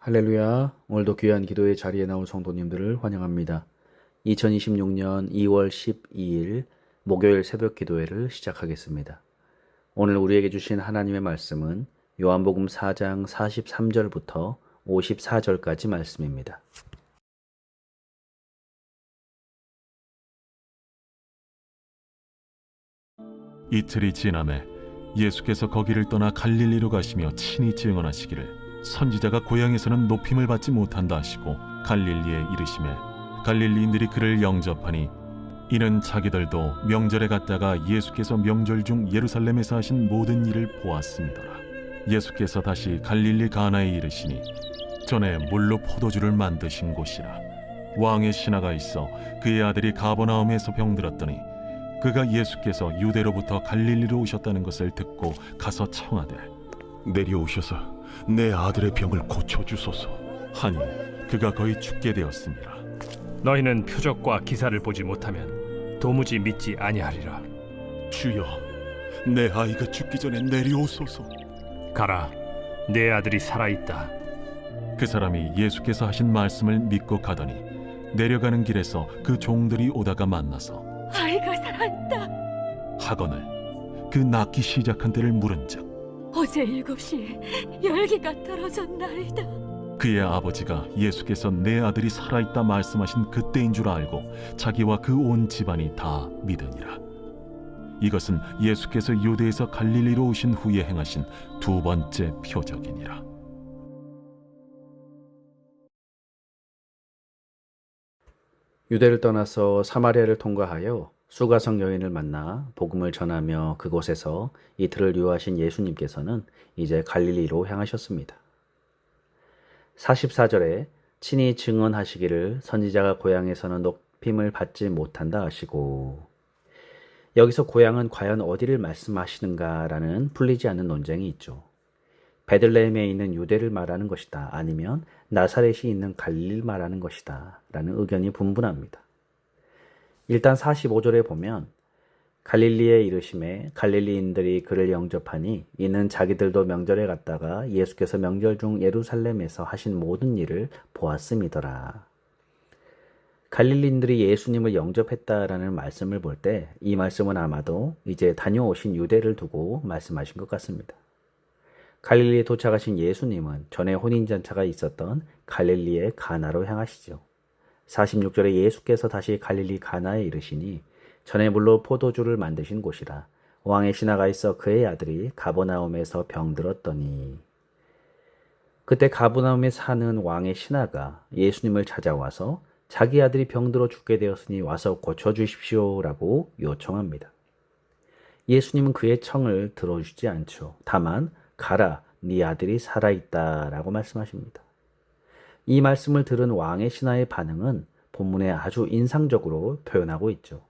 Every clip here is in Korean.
할렐루야. 오늘도 귀한 기도의 자리에 나온 성도님들을 환영합니다. 2026년 2월 12일 목요일 새벽 기도회를 시작하겠습니다. 오늘 우리에게 주신 하나님의 말씀은 요한복음 4장 43절부터 54절까지 말씀입니다. 이틀이 지남에 예수께서 거기를 떠나 갈릴리로 가시며 친히 증언하시기를 선지자가 고향에서는 높임을 받지 못한다 하시고 갈릴리에 이르시매 갈릴리인들이 그를 영접하니 이는 자기들도 명절에 갔다가 예수께서 명절 중 예루살렘에서 하신 모든 일을 보았음이더라. 예수께서 다시 갈릴리 가나에 이르시니 전에 물로 포도주를 만드신 곳이라. 왕의 신하가 있어 그의 아들이 가버나움에서 병들었더니 그가 예수께서 유대로부터 갈릴리로 오셨다는 것을 듣고 가서 청하되 내려오셔서 내 아들의 병을 고쳐주소서. 하니 그가 거의 죽게 되었습니다. 너희는 표적과 기사를 보지 못하면 도무지 믿지 아니하리라. 주여, 내 아이가 죽기 전에 내려오소서. 가라, 내 아들이 살아있다. 그 사람이 예수께서 하신 말씀을 믿고 가더니 내려가는 길에서 그 종들이 오다가 만나서 아이가 살아있다. 하거늘 그 낳기 시작한 때를 물은즉 어제 7시에 열기가 떨어졌나이다. 그의 아버지가 예수께서 내 아들이 살아있다 말씀하신 그때인 줄 알고 자기와 그 온 집안이 다 믿으니라. 이것은 예수께서 유대에서 갈릴리로 오신 후에 행하신 두 번째 표적이니라. 유대를 떠나서 사마리아를 통과하여 수가성 여인을 만나 복음을 전하며 그곳에서 이틀을 유하신 예수님께서는 이제 갈릴리로 향하셨습니다. 44절에 친히 증언하시기를 선지자가 고향에서는 높임을 받지 못한다 하시고, 여기서 고향은 과연 어디를 말씀하시는가라는 풀리지 않는 논쟁이 있죠. 베들레헴에 있는 유대를 말하는 것이다, 아니면 나사렛이 있는 갈릴리를 말하는 것이다 라는 의견이 분분합니다. 일단 45절에 보면 갈릴리에 이르심에 갈릴리인들이 그를 영접하니 이는 자기들도 명절에 갔다가 예수께서 명절 중 예루살렘에서 하신 모든 일을 보았음이더라. 갈릴리인들이 예수님을 영접했다라는 말씀을 볼 때 이 말씀은 아마도 이제 다녀오신 유대를 두고 말씀하신 것 같습니다. 갈릴리에 도착하신 예수님은 전에 혼인잔치가 있었던 갈릴리의 가나로 향하시죠. 46절에 예수께서 다시 갈릴리 가나에 이르시니 전에 물로 포도주를 만드신 곳이라. 왕의 신하가 있어 그의 아들이 가버나움에서 병들었더니, 그때 가버나움에 사는 왕의 신하가 예수님을 찾아와서 자기 아들이 병들어 죽게 되었으니 와서 고쳐주십시오라고 요청합니다. 예수님은 그의 청을 들어주지 않죠. 다만 가라, 네 아들이 살아있다 라고 말씀하십니다. 이 말씀을 들은 왕의 신하의 반응은 본문에 아주 인상적으로 표현하고 있죠.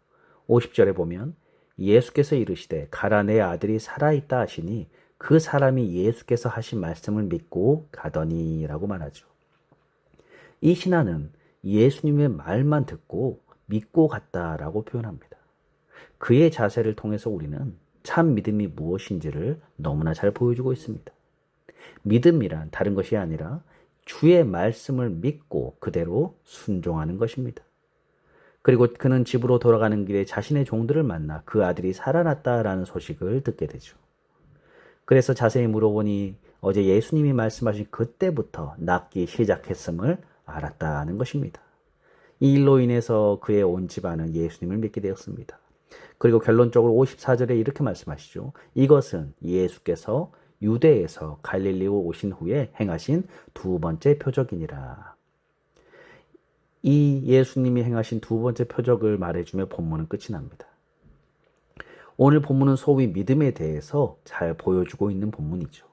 50절에 보면 예수께서 이르시되 가라, 내 아들이 살아있다 하시니 그 사람이 예수께서 하신 말씀을 믿고 가더니 라고 말하죠. 이 신하는 예수님의 말만 듣고 믿고 갔다라고 표현합니다. 그의 자세를 통해서 우리는 참 믿음이 무엇인지를 너무나 잘 보여주고 있습니다. 믿음이란 다른 것이 아니라 주의 말씀을 믿고 그대로 순종하는 것입니다. 그리고 그는 집으로 돌아가는 길에 자신의 종들을 만나 그 아들이 살아났다라는 소식을 듣게 되죠. 그래서 자세히 물어보니 어제 예수님이 말씀하신 그때부터 낫기 시작했음을 알았다는 것입니다. 이 일로 인해서 그의 온 집안은 예수님을 믿게 되었습니다. 그리고 결론적으로 54절에 이렇게 말씀하시죠. 이것은 예수께서 유대에서 갈릴리로 오신 후에 행하신 두 번째 표적이니라. 이 예수님이 행하신 두 번째 표적을 말해주며 본문은 끝이 납니다. 오늘 본문은 소위 믿음에 대해서 잘 보여주고 있는 본문이죠.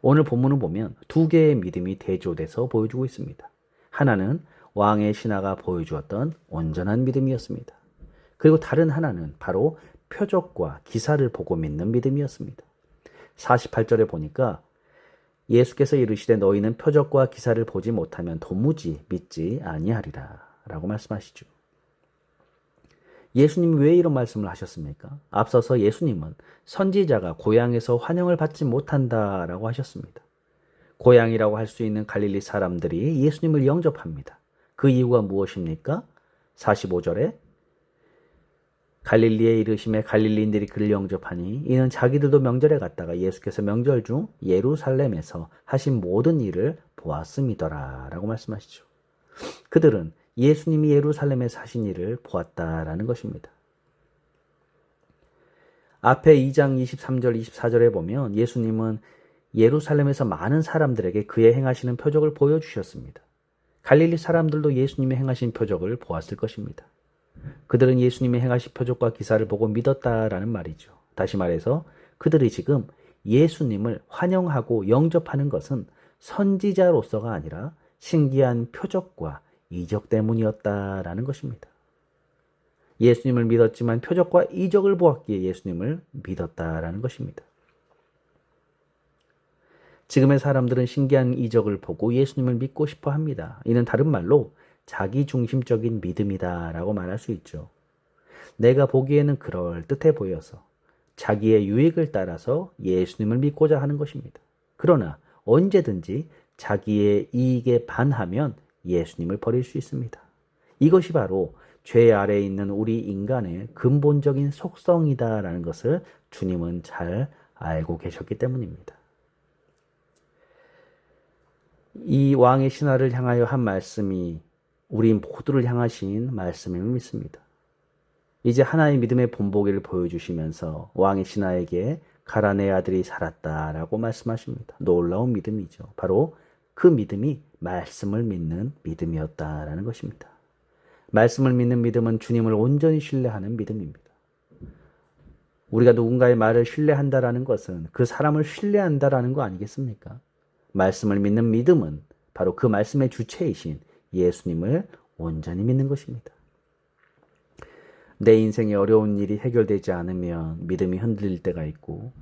오늘 본문을 보면 두 개의 믿음이 대조돼서 보여주고 있습니다. 하나는 왕의 신하가 보여주었던 온전한 믿음이었습니다. 그리고 다른 하나는 바로 표적과 기사를 보고 믿는 믿음이었습니다. 48절에 보니까 예수께서 이르시되 너희는 표적과 기사를 보지 못하면 도무지 믿지 아니하리라 라고 말씀하시죠. 예수님이 왜 이런 말씀을 하셨습니까? 앞서서 예수님은 선지자가 고향에서 환영을 받지 못한다라고 하셨습니다. 고향이라고 할 수 있는 갈릴리 사람들이 예수님을 영접합니다. 그 이유가 무엇입니까? 45절에 갈릴리에 이르심에 갈릴리인들이 그를 영접하니 이는 자기들도 명절에 갔다가 예수께서 명절 중 예루살렘에서 하신 모든 일을 보았음이더라 라고 말씀하시죠. 그들은 예수님이 예루살렘에서 하신 일을 보았다라는 것입니다. 앞에 2장 23절 24절에 보면 예수님은 예루살렘에서 많은 사람들에게 그의 행하시는 표적을 보여주셨습니다. 갈릴리 사람들도 예수님이 행하신 표적을 보았을 것입니다. 그들은 예수님이 행하신 표적과 기사를 보고 믿었다라는 말이죠. 다시 말해서 그들이 지금 예수님을 환영하고 영접하는 것은 선지자로서가 아니라 신기한 표적과 이적 때문이었다라는 것입니다. 예수님을 믿었지만 표적과 이적을 보았기에 예수님을 믿었다라는 것입니다. 지금의 사람들은 신기한 이적을 보고 예수님을 믿고 싶어 합니다. 이는 다른 말로 자기중심적인 믿음이다라고 말할 수 있죠. 내가 보기에는 그럴듯해 보여서 자기의 유익을 따라서 예수님을 믿고자 하는 것입니다. 그러나 언제든지 자기의 이익에 반하면 예수님을 버릴 수 있습니다. 이것이 바로 죄 아래에 있는 우리 인간의 근본적인 속성이다라는 것을 주님은 잘 알고 계셨기 때문입니다. 이 왕의 신하를 향하여 한 말씀이 우리 모두를 향하신 말씀임을 믿습니다. 이제 하나의 믿음의 본보기를 보여주시면서 왕의 신하에게 가라 내 아들이 살았다라고 말씀하십니다. 놀라운 믿음이죠. 바로 그 믿음이 말씀을 믿는 믿음이었다라는 것입니다. 말씀을 믿는 믿음은 주님을 온전히 신뢰하는 믿음입니다. 우리가 누군가의 말을 신뢰한다라는 것은 그 사람을 신뢰한다라는 거 아니겠습니까? 말씀을 믿는 믿음은 바로 그 말씀의 주체이신 예수님을 온전히 믿는 것입니다. 내 인생에 어려운 일이 해결되지 않으면 믿음이 흔들릴 때가 있고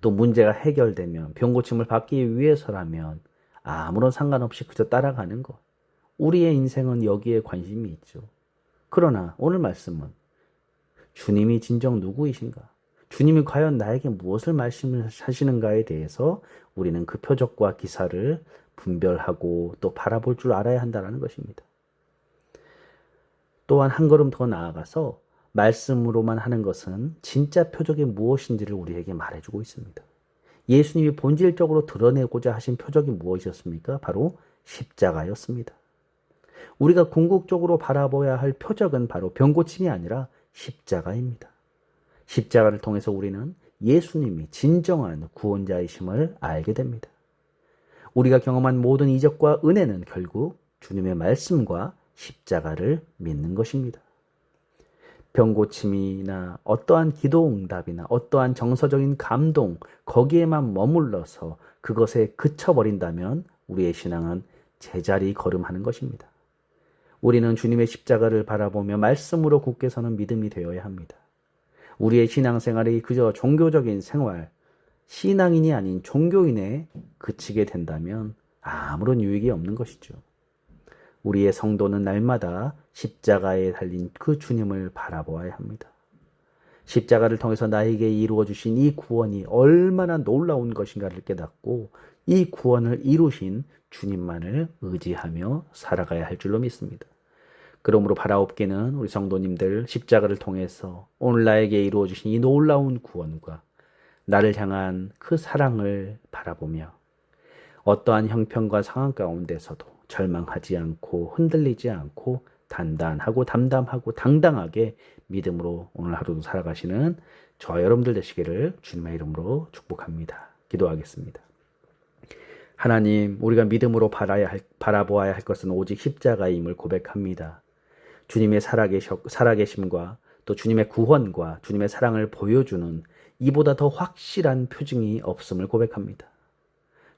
또 문제가 해결되면 병고침을 받기 위해서라면 아무런 상관없이 그저 따라가는 것. 우리의 인생은 여기에 관심이 있죠. 그러나 오늘 말씀은 주님이 진정 누구이신가? 주님이 과연 나에게 무엇을 말씀하시는가에 대해서 우리는 그 표적과 기사를 분별하고 또 바라볼 줄 알아야 한다는 것입니다. 또한 한 걸음 더 나아가서 말씀으로만 하는 것은 진짜 표적이 무엇인지를 우리에게 말해주고 있습니다. 예수님이 본질적으로 드러내고자 하신 표적이 무엇이었습니까? 바로 십자가였습니다. 우리가 궁극적으로 바라봐야 할 표적은 바로 병고침이 아니라 십자가입니다. 십자가를 통해서 우리는 예수님이 진정한 구원자이심을 알게 됩니다. 우리가 경험한 모든 이적과 은혜는 결국 주님의 말씀과 십자가를 믿는 것입니다. 병고침이나 어떠한 기도응답이나 어떠한 정서적인 감동, 거기에만 머물러서 그것에 그쳐버린다면 우리의 신앙은 제자리 걸음하는 것입니다. 우리는 주님의 십자가를 바라보며 말씀으로 굳게 서는 믿음이 되어야 합니다. 우리의 신앙생활이 그저 종교적인 생활, 신앙인이 아닌 종교인에 그치게 된다면 아무런 유익이 없는 것이죠. 우리의 성도는 날마다 십자가에 달린 그 주님을 바라보아야 합니다. 십자가를 통해서 나에게 이루어 주신 이 구원이 얼마나 놀라운 것인가를 깨닫고 이 구원을 이루신 주님만을 의지하며 살아가야 할 줄로 믿습니다. 그러므로 바라옵기는 우리 성도님들 십자가를 통해서 오늘 나에게 이루어 주신 이 놀라운 구원과 나를 향한 그 사랑을 바라보며 어떠한 형편과 상황 가운데서도 절망하지 않고 흔들리지 않고 단단하고 담담하고 당당하게 믿음으로 오늘 하루도 살아가시는 저와 여러분들 되시기를 주님의 이름으로 축복합니다. 기도하겠습니다. 하나님, 우리가 믿음으로 바라보아야 할 것은 오직 십자가임을 고백합니다. 주님의 살아계심과 또 주님의 구원과 주님의 사랑을 보여주는 이보다 더 확실한 표징이 없음을 고백합니다.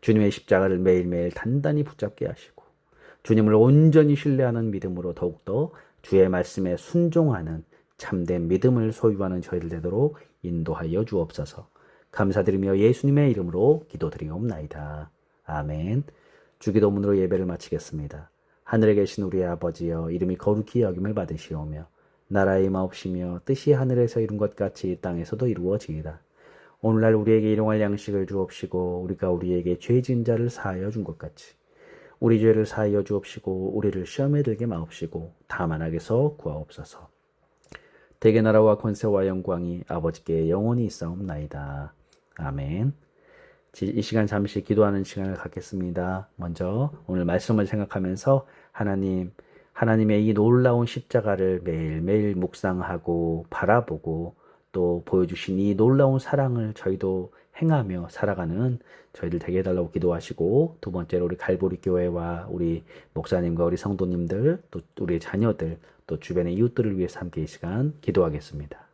주님의 십자가를 매일매일 단단히 붙잡게 하시고 주님을 온전히 신뢰하는 믿음으로 더욱더 주의 말씀에 순종하는 참된 믿음을 소유하는 저희들 되도록 인도하여 주옵소서. 감사드리며 예수님의 이름으로 기도드리옵나이다. 아멘. 주기도문으로 예배를 마치겠습니다. 하늘에 계신 우리의 아버지여, 이름이 거룩히 여김을 받으시오며 나라의 임하옵시며 뜻이 하늘에서 이룬 것 같이 땅에서도 이루어지이다. 오늘날 우리에게 일용할 양식을 주옵시고 우리가 우리에게 죄 지은 자를 사하여 준 것 같이 우리 죄를 사하여 주옵시고 우리를 시험에 들게 마옵시고 다만 악에서 구하옵소서. 대개 나라와 권세와 영광이 아버지께 영원히 있사옵나이다. 아멘. 이 시간 잠시 기도하는 시간을 갖겠습니다. 먼저 오늘 말씀을 생각하면서 하나님의 이 놀라운 십자가를 매일매일 묵상하고 바라보고 또 보여주신 이 놀라운 사랑을 저희도 행하며 살아가는 저희들 되게 해달라고 기도하시고, 두 번째로 우리 갈보리 교회와 우리 목사님과 우리 성도님들 또 우리 자녀들 또 주변의 이웃들을 위해서 함께 이 시간 기도하겠습니다.